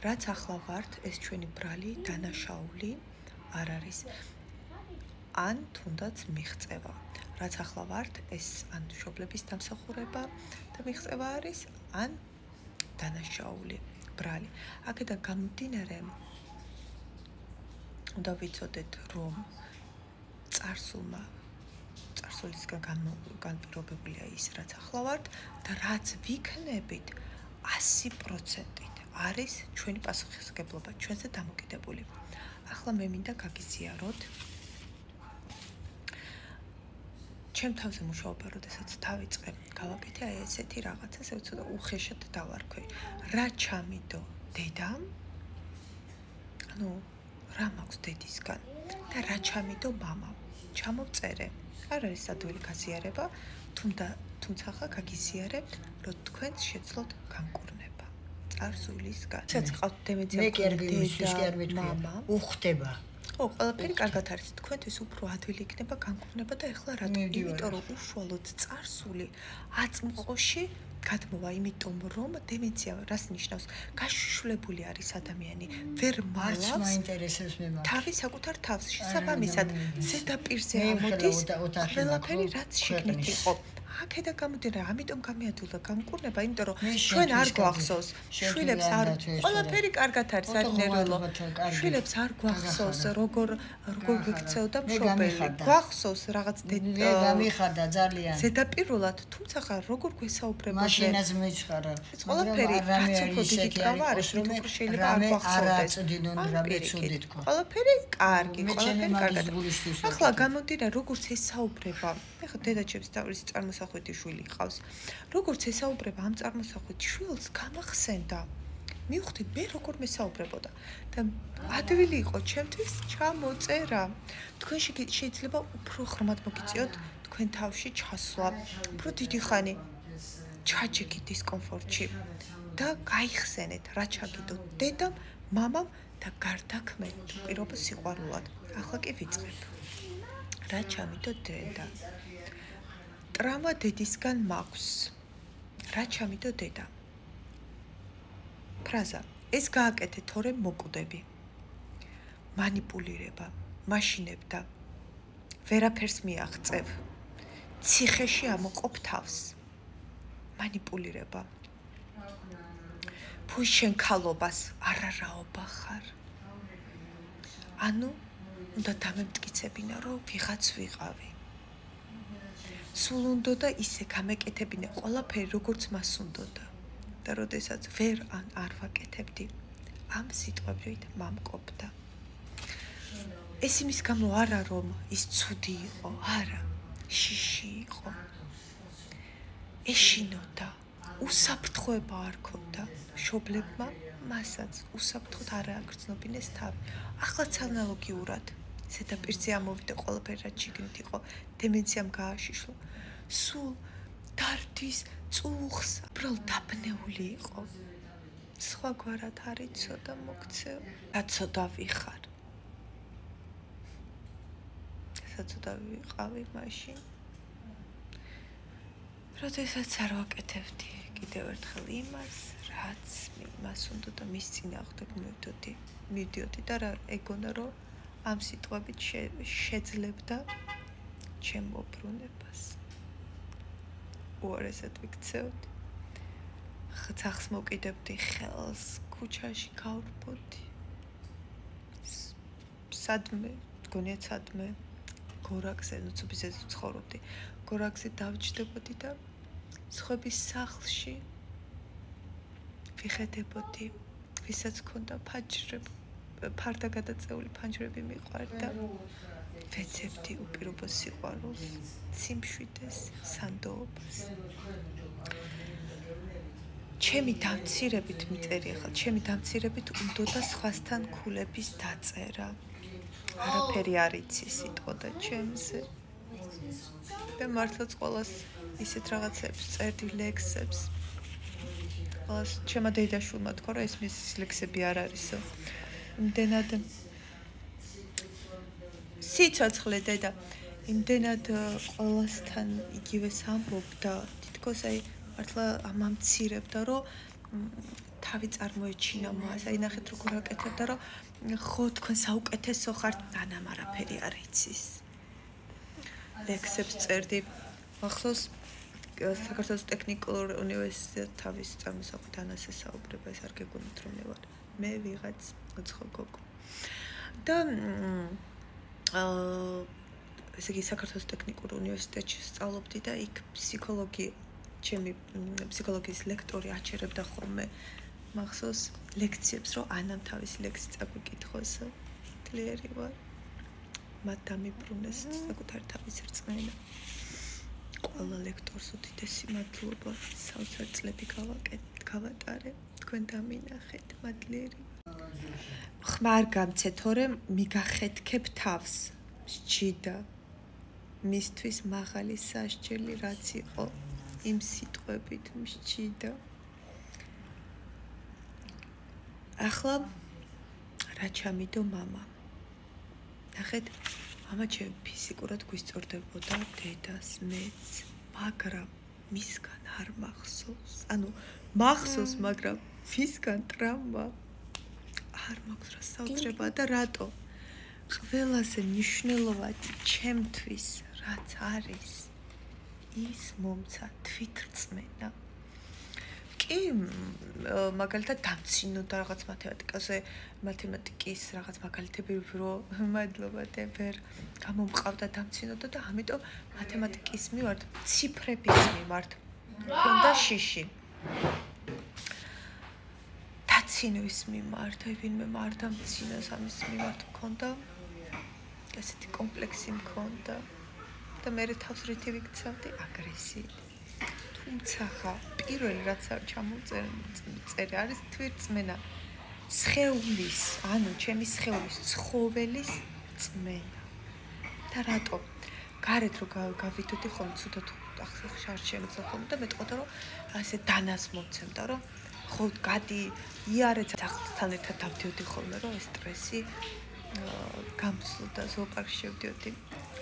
რაც ახლა ვართ, ეს ჩვენი ბრალი დანაშაული არ არის. ან თუნდაც მიღწევა. რაც ახლა ვართ, ეს ან მშობლების დამსახურება და მიღწევა არის, ან დანაშაული ბრალი. აქედან გამომდინარე, უნდა ვიცოდეთ, რომ წარსულისგან განპირობებულია ის, რაც ახლა ვართ და რაც ვიქნებით 100%-ით არის ჩვენი პასუხისმგებლობა, ჩვენზე დამოკიდებული. ახლა მე მინდა გაგიზიაროთ ჩემ თავზე მუშაობა, როდესაც დავიწყე, გავაკეთე აი ესეთი რაღაცა, ცოტა უხეშად დავარქვი. რა ჩამიდო დედამ? ანუ რა მაქვს დედისგან და რა ჩამიდო მამამ? ჩამოვწერე. არ არის ადვილი გაზიარება, თუმცა ხა გაგიზიარებთ, რომ თქვენ შეძლოთ განკურნება. წარსულისგან. რაც ყავთ დემენცია, მე კი არ გიმისვის, კი არ მეთქვა. უხდება. ო, ყველაფერი კარგად არის. თქვენთვის უფრო ადვილი იქნება განკურნება და ეხლა რატომ? იმიტომ რომ უშუალოდ წარსული აწმყოში გადმოვა, იმიტომ რომ დემენცია რას ნიშნავს? გაშიშვლებული არის ადამიანი, ვერ მალავს თავის საკუთარ თავს. შესაბამისად, ზედაპირზე ამოდის ყველაფერი, რაც შიგნით იყო. აქედან გამომდინარე, ამიტომ გამიადვილა განკურნება, იმიტომ რომ ჩვენ არ გვახსოვს, შვილებს არ ყველაფერი კარგად არის, არ ნერვულო. შვილებს არ გვახსოვს, როგორ გიქცეოდა მშობელი. გვახსოვს რაღაც გამიხარდა ძალიან. ზედაპირულად, თუმცა ხა როგორ გვესაუბრებოდნენ? მაშინაც მეჩხარა. ეს ყველაფერი რაც უფრო დიდი ტრავმა არის, რომ უფრო შეიძლება არ გვახსოვდეს. ყველაფერი კარგი, ყველაფერი კარგად. ახლა გამომდინარე, როგორც ესაუბრება, ეხლა დედაჩემს თავისი წარმოსახვეთი შვილი ყავს. როგორც ესაუბრება ამ წარმოსახვეთი შვილს, გამახსენდა. მივხვდი მე როგორ მესაუბრებოდა და ადვილი იყო ჩემთვის ჩამოწერა. თქვენ შეიძლება უფრო ხრმად მოგიწიოთ თქვენ თავში ჩასვლა, უფრო დიდი ხანი ჩაჯექით დისკომფორტში და გაიხსენეთ, რა ჩაგიდოთ დედამ, მამამ და გარდაქმნით პირობა სიყვარულად. ახლა კი ვიწყებ. რა ჩამიდო დედა? ტრავმა დედისგან მაქვს. რა ჩამიდო დედა? ფრაზა. ეს გააკეთე, თორემ მოკვდები. მანიპულირება, მაშინებდა. ვერაფერს მიაღწევ. ციხეში ამოყოფ თავს. მანიპულირება. ფუი შენ ქალობას არარაობა ხარ. ანუ უნდა დამემტკიცებინა, რომ ვიღაც ვიყავი. სულ უნდოდა ისე გამეკეთებინა ყველაფერი, როგორც მას უნდოდა. და როდესაც ვერ არ ვაკეთებდი, ამ სიტყვებით მამკობდა. ეს იმის გამო არა, რომ ის ცუდი იყო, არა, შიში იყო. ეშინოდა, უსაფრთხოება არ ქონდა. მშობლებმა მასაც უსაფრთხოდ არ აგრძნობინეს თავი. ახლაც ანალოგიურად ზედაპირზე ამოვიდა ყველაფერი, რაც შიგნით იყო, დემენციამ გააშიშლა. სულ დარდის წუხს, უბრალოდ დაბნეული იყო. სხვაგვარად არ იცოდა მოქცევა. რაცოდა ვიხარ. საცოდა ვიყავი მაშინ. როდესაც არ ვაკეთებდი კიდევ ერთხელ იმას, რაც მას უნდოდა მის წინააღმდეგ მივდიოდი და რა ეგონა, რომ ამ სიტყვებით შეძლებდა ჩემ მობრუნებას. უარესად ვიქცეოდი. ხცახს მოკიდებდი ხელს, ქუჩაში გავრბოდი. სადმე, გონია სადმე, გორაკზე, ნუცუბიზე ცხოვრობდი. გორაკზე დავჯდებოდი და სხვების სახლში ვიხედებოდი, ვისაც ქონდა ფარდა გადაწეული ფანჯრები მიყვარდა. ვეცებდი უპირობო სიყვარულს, სიმშვიდეს, სანდოობას. ჩემი დამცირებით მიწერი ახლა, ჩემი დამცირებით უნდოდა სხვასთან ქულების დაწერა. არაფერი არ იცი სიტყვა და ჩემზე. და მართლაც ყველას ისეთ რაღაცებს წერდი ლექსებს. ყველას ჩემმა დედაშვილმა თქვა, რომ ეს მის ლექსები არ არისო. იმდენად სიცოცხლე დედა, იმდენად ყველასთან იგივეს ამბობდა, თითქოს აი მართლა ამამცირებდა, რომ თავი წარმოეჩინა მას. აი ნახეთ როგორ აკეთებდა, რომ ხო თქვენ საუკეთესო ხართ, ანამ არაფერი არ იცის. ლექსებს წერდი. მახსოვს საქართველოს ტექნიკურ უნივერსიტეტ თავის წარმოსახვით ანასე საუბრება, ეს არ გეგონით რომ მე ვიღაც უცხო გოგო. და ესე იგი საქართველოს ტექნიკურ უნივერსიტეტში სწავლობდი და იქ ჩემი ფსიქოლოგიის ლექტორი აჩერებდა ხოლმე მახსოვს ლექციებს, რომ ანამ თავის ლექსი წაგვიკითხოს. ძლიერი ვარ. მათ დამიბრუნეს საკუთარი თავის რწმენა. ყველა ლექტორს უდიდესი მადლობა. საოცარ წლები გავატარე. თქვენ დამინახეთ, მადლიერი. ხმარ გამცე, თორემ მიგახეთქებ თავს. სჯიდა. მისთვის მაღალი სასჯელი რაც იყო, იმ სიტყვებით მსჯიდა. ახლა რა ჩამიდო მამა. ნახეთ, მამა ჩემი ფიზიკურად გვისწორდებოდა დედას, მეც, მაგრამ მისგან არ მახსოვს. ანუ მახსოვს, მაგრამ მისგან ტრამვა არ მაქვს რა საოცრება და რატო? ყველაზე მნიშვნელოვანი ჩემთვის რაც არის ის მომცა თვითრწმენა. კი, მაგალითად დამცინო და რაღაც მათემატიკაზე, მათემატიკის რაღაც მაგალითები რო მადლობა დეპერ გამომყავდა დამცინოდა და ამიტომ მათემატიკის მიმართ, ციფრების მიმართ მქონდა შიში. დაცინვის მიმართ, აი ვინმე არ დამცინოს ამის მიმართ მქონდა ესეთი კომპლექსი მქონდა და მე თავს რითი ვიქცევდი აგრესიით. თუმცა პირველი რაც ჩამოვწერე არის თვითრწმენა. სხეულის, ანუ ჩემი სხეულის ცხოველის წმენა. და რატო? გარეთ რო გავიდოდი ხოლმე ცუდად ახლა შარჩემეცა ხოლმე და მეტყოდა რომ ასე დანას მოცემდა რომ ხო გადი იარე თან ერთად დავდიოდი ხოლმე რომ ეს სტრესი გამსვლოდა ზოოპარკში შევდიოდი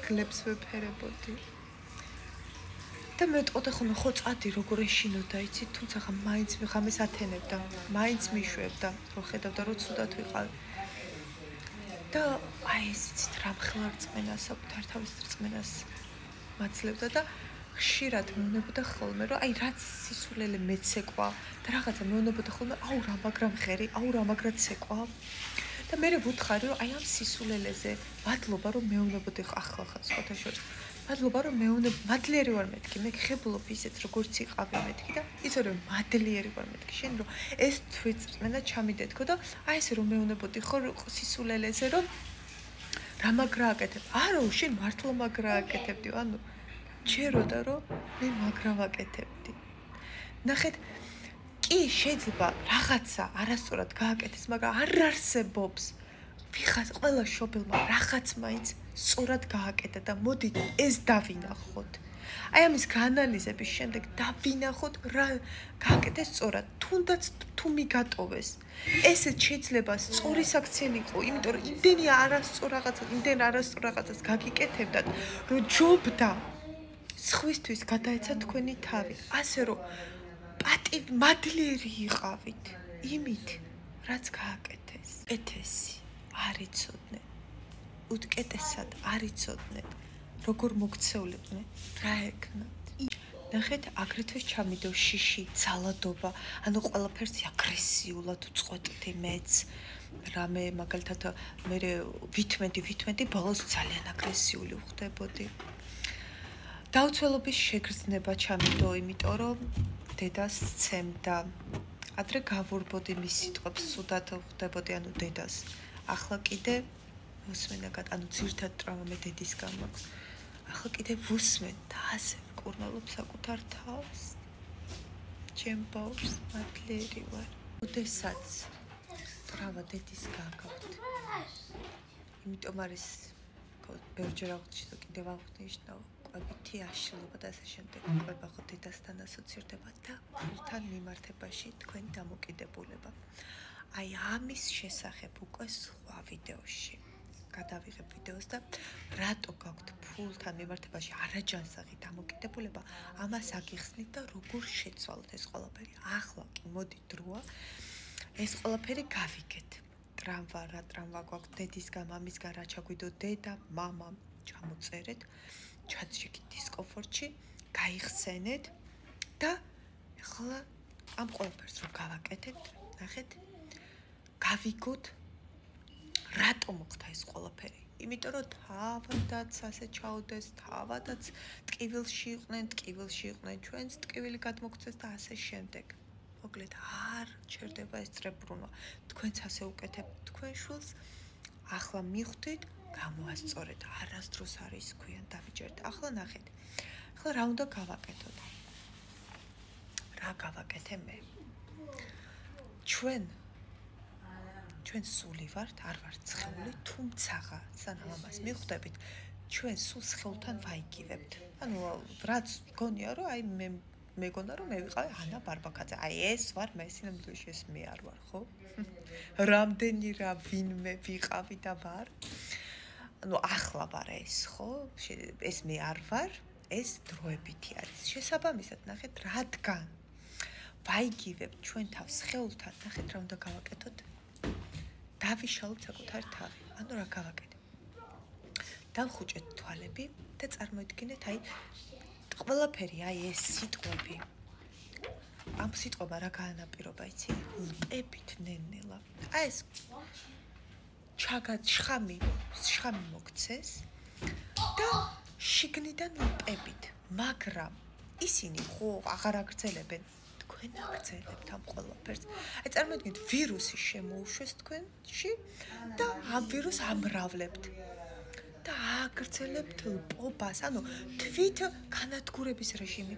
გლებს ვეფერებოდი და მეტყოდა ხოლმე ხო წადი როგორ ეშინოდა იცი თუმცა მაინც ღამეს ათენებდა მაინც მიშვებდა რომ ხედავდა რომ ცუდად ვიყავ და აი ისიც რამხელა რწმენას საკუთარ თავის რწმენას მაცლებდა და ხშირად მეუბნებოდა ხოლმე რომ აი რაც სისულელე მეცეკვა და რაღაცა მეუბნებოდა ხოლმე აუ რა მაგრამ ხერი აუ რა მაგრად ცეკვა და მე ვუთხარი რომ აი ამ სისულელეზე მადლობა რომ მეუბნებოდი ახლა სხვათა შორის მადლობა რომ მადლიერი ვარ მეთქი მე ხებულობ ისეთ როგორც იყავი მეთქი და ისე რომ მადლიერი ვარ მეთქი შენ რომ ეს თვითრწმენა ჩამიდეთქო და აი ესე რომ მეუბნებოდი ხო სისულელეზე რომ რა მაგრა აკეთებ არა შენ მართლა მაგრა აკეთებდი ანუ ჩეროდა რომ მე მაგრა ვაკეთებდი ნახეთ კი შეიძლება რაღაცა არასწორად გააკეთეს მაგრამ არ არსებობს ვიღაც ყველა შობილმა რაღაც მაინც სწორად გააკეთა და მოდით ეს დავინახოთ აი ამის გაანალიზების შემდეგ დავინახოთ რა გააკეთეს სწორად თუნდაც თუ მიგატოვეს ესეც შეიძლება სწორი საქციელი იყო იმიტომ რომ იმდენი არასწორ რაღაცას გაგიკეთებდათ რომ ჯობდა სხვისთვის გადაეცა თქვენი თავი ასე რომ მადლიერი იყავით იმით რაც გააკეთეს ეთესი არ იცოდნენ უტკეტესად არ იცოდნენ როგორ მოქცეულიყვნენ რა ეკნათ ნახეთ აგრეთვე ჩამიდო შიში ძალადობა ანუ ყველაფერს აგრესიულად წყვეტდი მეც რამე მაგალითად მე ვითმედი ბოლოს ძალიან აგრესიული ვხდებოდი დაუცველობის შეგრძნება ჩამიდო იმიტომ რომ დედას ცემდა ადრე გავურბოდი მის სიტყვებს სუდად ვხდებოდი ანუ დედას ახლა კიდე მოსმენა ანუ ძირთად ტრავმა მე დედისგან მაქვს ახლა კიდე ვუსმენ და ასე ვკურნალობ საკუთარ თავს ჩემ ბავშვს მადლიერი ვარ ოდესაც ტრავმა დედისგან გაქვთ იმიტომ არის ბევრჯერ აღვნიშნე და კიდევ აღვნიშნავ ყვებითი აშლილობა და ასე შემდეგ ყვება ხო დედასთან ასოცირდება და ფულთან მიმართებაში თქვენ დამოკიდებულება აი ამის შესახებ უკვე სხვა ვიდეოში გადავიღებ ვიდეოს და რატო გაქვთ ფულთან მიმართებაში არაჯანსაღი დამოკიდებულება ამას აგიხსნით და როგორ შეცვალოთ ეს ყველაფერი ახლა კი მოდი დროა ეს ყველაფერი გავიგეთ. ტრამვა გვაქვს დედისგან, მამისგან რა ჩაგვიდო დედა, მამა, ჩამოწერეთ, ჩაჭიქით დისკომფორტში, გაიხსენეთ და ახლა ამ ყველაფერს რომ გავაკეთებთ, ნახეთ, გავიგოთ რატომ მოხდა ეს ყველაფერი. იმიტომ რომ თავადაც ასე ჩაუდეს, თავადაც ტკივილში იყვნენ, ჩვენც ტკივილი გადმოგცეს და ასე შემდეგ. მოკლედ არ ჩერდება ეს წრებრუნვა. თქვენც ასე უკეთებთ თქვენ შვილს, ახლა მიხვდით, გამოასწორეთ, არასდროს არის ქვიან დავიჯერეთ. ახლა ნახეთ. ახლა რა უნდა გავაკეთოთ? რა გავაკეთე მე? ჩვენ სული ვართ, არ ვართ ცხეული, თუმცაღა სანამ ამას მიხვდებით, ჩვენ სულ სხეულთან ვაიგივებთ. ანუ რაც გონია რომ აი მე მეგონა რომ მე ვიყავი ანა ბარბაკაძე. აი ეს ვარ მე, სინამდვილეში ეს მე არ ვარ, ხო? რამდენი რა ვინმე ვიყავი და ვარ. ანუ ახლა ვარ ეს, ხო? ეს მე არ ვარ, ეს დროებითი არის. შესაბამისად, ნახეთ, რადგან ვაიგივებთ ჩვენ თავს სხეულთან, ნახეთ რა უნდა გავაკეთოთ? დავიშალოთ საკუთარი თავი. ანუ რა გავაკეთებ? დავხუჭეთ თვალები და წარმოიდგინეთ აი ყველაფერი აი ეს სიტყვები. ამ სიტყვება რა გაანაპირობა იცი? ლპებით ნენელა. აი ეს შხამი მოგცეს და შიგნიდან ლპებით, მაგრამ ისინი ხო აღარ აგრძელებენ. თქვენ აგრძელებთ ამ ყველაფერს. აი წარმოიდგინეთ ვირუსი შემოუშვეს თქვენში და ამ ვირუსს ამრავლებთ. და აგრძელებთ ლპობას, ანუ თვით განადგურების რეჟიმი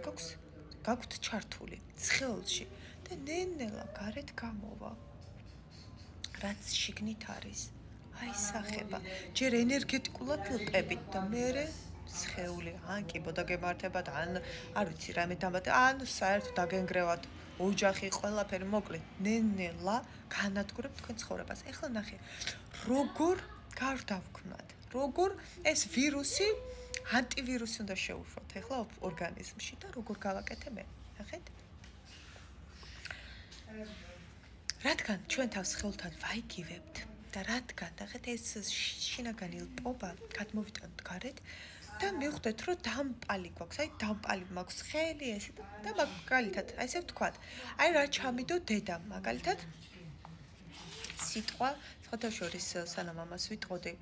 გაქვთ ჩართული სხეულში და ნენელა გარეთ გამოვა. რაც შიგნით არის, აისახება. ჯერ ენერგეტიკულად ლპებით და მერე სხეული, ან კიბო დაგემართებათ, ან არ ვიცი რამე დამატება, ან საერთოდ დაგენგრევათ ოჯახი, ყველაფერი, მოკლედ, ნენელა განადგურებთ თქვენ ცხოვრებას. ეხლა ნახე, როგორ გარდავქმნათ, როგორ ეს ვირუსი, ანტივირუსი უნდა შეუშვათ ეხლა ორგანიზმში და როგორ გავაკეთე მე, ნახეთ? რადგან ჩვენ თავს სხეულთან ვაიგივებთ და რადგან, ნახეთ, ეს შინაგანი ლპობა გადმოვიტანთ გარეთ და მივხვდეთ, რომ დამპალი გვაქვს, აი დამპალი მაქვს ხელი ესე და მაგალითად, აი ესე ვთქვათ, აი რა ჩამიდო დედამ, მაგალითად სიტყვა, სხვათა შორის სანამ ამას ვიტყოდი,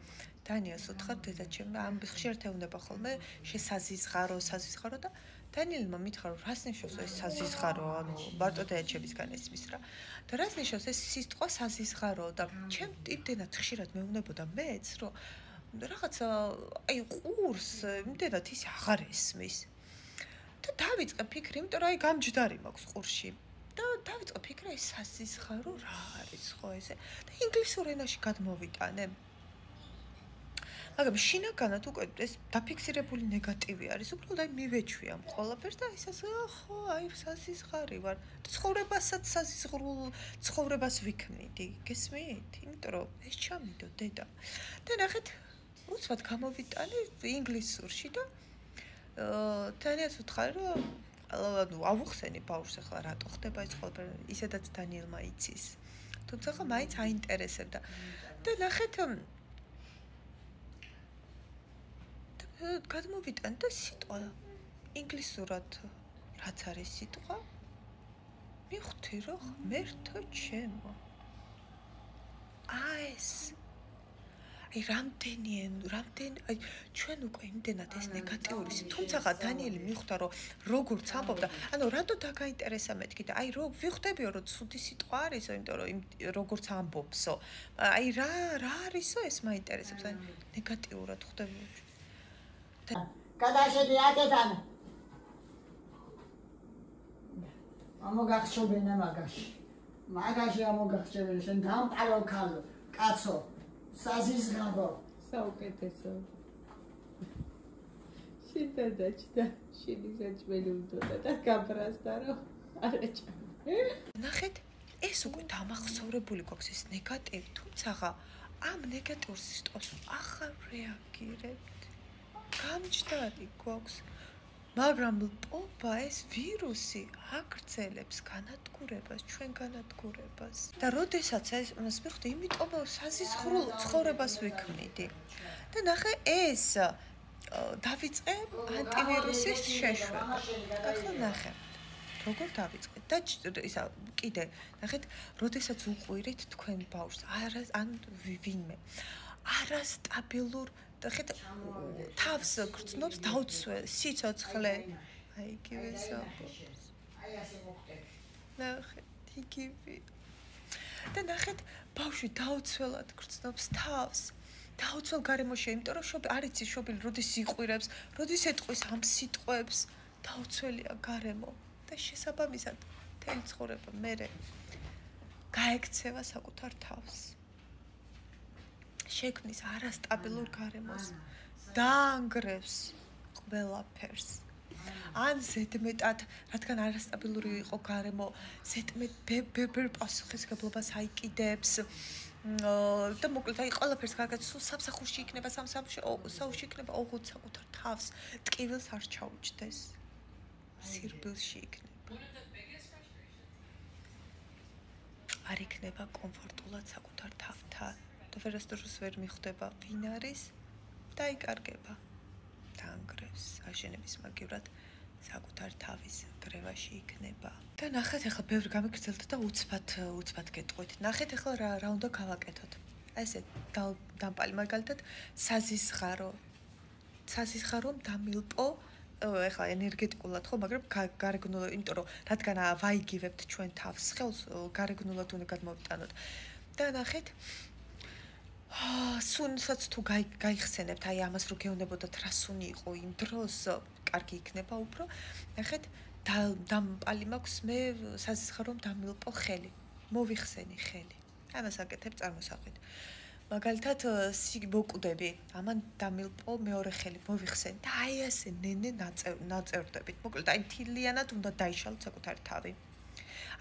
დანიელს უთხრა დედა ჩემი, ამ ხშირად ეუბნება ხოლმე შესაზიზღარო და დანიელმა მითხრა, რომ რას ნიშნავს ეს საზიზღარო, ანუ მარტო დედაჩემისგან ესმის რა. და რას ნიშნავს ეს სიტყვა საზიზღარო და ჩემ იმდენად ხშირად მეუბნებოდა მეც, რომ რაღაცა აი ყურს იმდენად ის აღარ ესმის. და დავიწყე ფიქრი, იმიტომ რომ აი გამჯდარი მაქვს ყურში. და დავიწყე ფიქრი, ეს საზიზღარო რა არის ხო ესე? და ინგლისურ ენაში გადმოვიტანე. მაგრამ შინაგანად უკვე ეს დაფიქსირებული ნეგატივი არის. უბრალოდ აი მივეჩვი ამ ყველაფერს და ისე ხო, აი საზიზღარი ვარ. ცხოვრებასაც საზიზღრულ ცხოვრებას ვიქმნიდი. გესმით? იმიტომ რომ ეს ჩამიდო დედა. და ნახეთ, უცბად გამოვიტანე ინგლისურში და დანიელს ვუთხარი, რომ ანუ ავუხსენი ბავშვს ახლა რატო ხდება ეს ყველაფერი, ისედაც დანიელმა იცის. თუმცა ხა მაინც აინტერესებდა. და ნახეთ გადმოვიტანე და სიტყვა ინგლისურად რაც არის სიტყვა მივხვდი რომ ღმერთო ჩემო ეს აი რამდენი აი ჩვენ უკვე იმდენად ეს ნეგატიური თუმცა დანიელი მივხვდა რომ როგორც ამბობდა ანუ რატო დაგაინტერესა მეთქი და აი რო ვიხდებიო რომ ცუდი სიტყვა არისო იმიტომ რომ როგორც ამბობსო აი რა არისო ეს მაინტერესებს აი ნეგატიურად ხვდები გადაშედი აკეთან ამოგახშობენა მაგაში ამოგახშობენ შენ დამყარო ქალო კაცო საზიზღაბო საუკეთესო შედადაჭდა შედიზაჭმელი უნდა და გაბრაზდა რომ არაჭა ნახეთ ეს უკვე დამახსოვრებული გვაქვს ეს ნეგატივი თუმცა ამ ნეგატიურ სიტყვას ახალ რეაგირებთ გამჯდარი გვაქვს მაგრამ პოპა ეს ვირუსი აგრძელებს განადგურებას, ჩვენ განადგურებას. და როდესაც ეს მივხვდი, იმიტომ საზისხრულ ცხოვრებას ვიქმნიდი. და ნახე ეს დავიწყე ანტივირუსის შეშვება. ახლა ნახე როგორ დავიწყეთ და ისა კიდე ნახეთ როდესაც უყვირით თქვენ ბავშვს ან ვინმე არასტაბილურ ნახეთ თავს გრძნობს დაუცველ სიცოცხლე აი იგივე საფოს აი ასე მოხდეთ ნახეთ იგივე და ნახეთ ბავშვი დაუცველად გრძნობს თავს დაუცველ გარემოში იმიტომ რომ არ იცი შობილი როდის იყვირებს როდის ეტყვის ამ სიტყვებს დაუცველია გარემო და შესაბამისად მთელი ცხოვრება მერე გაექცევა საკუთარ თავს შექმნის არასტაბილურ გარემოს დაანგრევს ყველაფერს ან ზედმეტად რადგან არასტაბილური იყო გარემო ზედმეტ ბევრ პასუხისმგებლობას აიკიდებს და მოკლედ აი ყველაფერს გარკვეულ სულ სამსახურში იქნება სამსახურში იქნება ოღონდ საკუთარ თავს ტკივილს არ ჩაუჯდეს სირბილში იქნება. არ იქნება კომფორტულად საკუთარ თავთან. და ვერასდროს ვერ მიხვდება ვინ არის და იკარგება. დაანგრევს აშენების მაგივრად საკუთარ თავის გრევაში იქნება. და ნახეთ ახლა ბევრი გამიგრძელდა და უცბად გეტყვით. ნახეთ ახლა რა უნდა გავაკეთოთ. ესე დამპალი მაგალითად საზისხარო დამილპო ეხლა ენერგეტიკულად ხო, მაგრამ გარეგნულად, იმიტომ რომ რადგან ვაიგივებთ ჩვენ თავს ხელს, გარეგნულად უნდა გადმოვიტანოთ. და ნახეთ, სუნსაც თუ გაიხსენებთ, აი ამას რო გეუნებოდათ რა სუნი იყო იმ დროს, კარგი იქნება უფრო. ნახეთ, დამპალი მაქვს მე საზისხარომ დამილპო ხელი. მოვიხსენი ხელი. ამას აკეთებ წარმოსახვით. მაგალითად მოკვდები, ამან დამილპო მეორე ხელი მოვიხსენი და აი ასე ნენე ნაწევრდებით. მოკლედ აი მთლიანად უნდა დაიშალოთ საკუთარი თავი.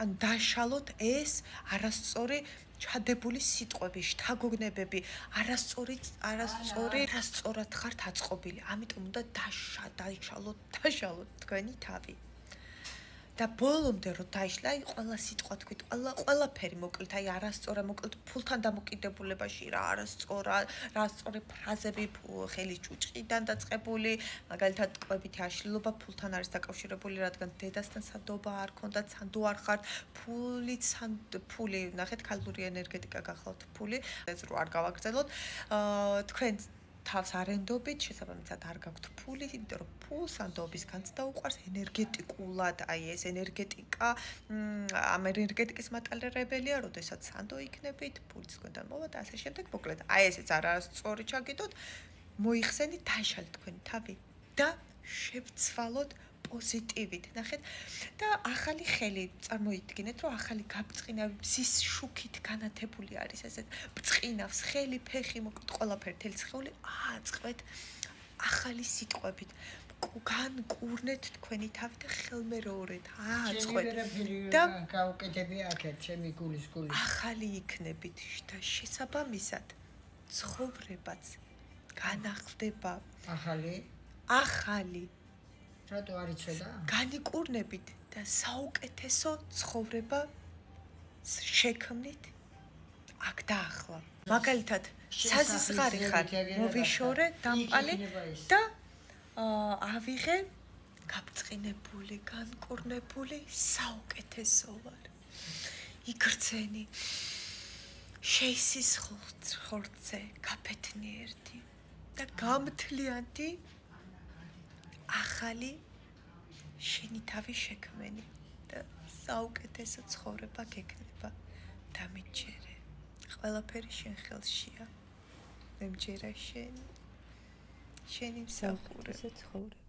ან დაშალოთ ეს არასწორი ჩადებული სიტყვები, შთაგონებები, არასწორად ხართ აწყობილი. ამიტომ უნდა დაიშალოთ თქვენი თავი. და ბოლომდე რო დაიშლა, აი ყველა სიტყვა თქვით, ყველაფერი მოკლედ, აი არასწორა, მოკლედ ფულთან დამოკიდებულებაში რა არასწორი ფრაზები ხელის ჯუჭყიდან დაწყებული, მაგალითად ტყვევითი აშლილობა ფულთან არის დაკავშირებული, რადგან დედასთან სანდოობა არ ქონდათ, სანდო არ ხართ, ფული, ნახეთ, კალორია ენერგეტიკა გახლავთ ფული, ეს რო არ გავაგრძელოთ, თქვენ თავს არენდობით, შესაბამისად არ გაქვთ ფული, იმიტომ რომ ფულს ანდობის განცდა უყვარს ენერგეტიკულად, აი ეს ენერგეტიკა, ამ ენერგეტიკის მატარებელია, როდესაც სანდო იქნებით, ფულიც თქვენთან მოვა და ასე შემდეგ, მოკლედ, აი ესეც არასწორი ჩაგიდოთ, მოიხსენით, დაიშალეთ თქვენი თავი და შევცვალოთ პოზიტივით, ნახეთ, და ახალი ხელი წარმოიდგინეთ, რომ ახალი გაბწყინავი მზის შუქით განათებული არის, ესეთ ბწყინავს ხელი, ფეხი, მოკლედ ყველაფერი თელი სხეული აწყეთ ახალი სიტყვებით. განკურნეთ თქვენი თავი და ხელმეროორეთ აწყეთ და გავუკეთები აქეთ ჩემი გულის ახალი იქნებით და შესაბამისად ცხოვრებაც განახლდება ახალი რატო არ იცოდა? განიკურნებით და საუკეთესო ცხოვრება შექმნით აქ და ახლა. მაგალითად, საზისხარი ხარ, მოვიშორე დამპალი და ავიღე გაბწყინებული, განკურნებული საუკეთესო ვარ. იგრძენი შეისის ხორცე, გაფეთნიერდი და გამთლიანდი ახალი შენი თავი შექმენი და საუკეთესო ცხოვრება გექნება და მიჯერე. ყველაფერი შენ ხელშია. მე მჯერა შენი მსახურება.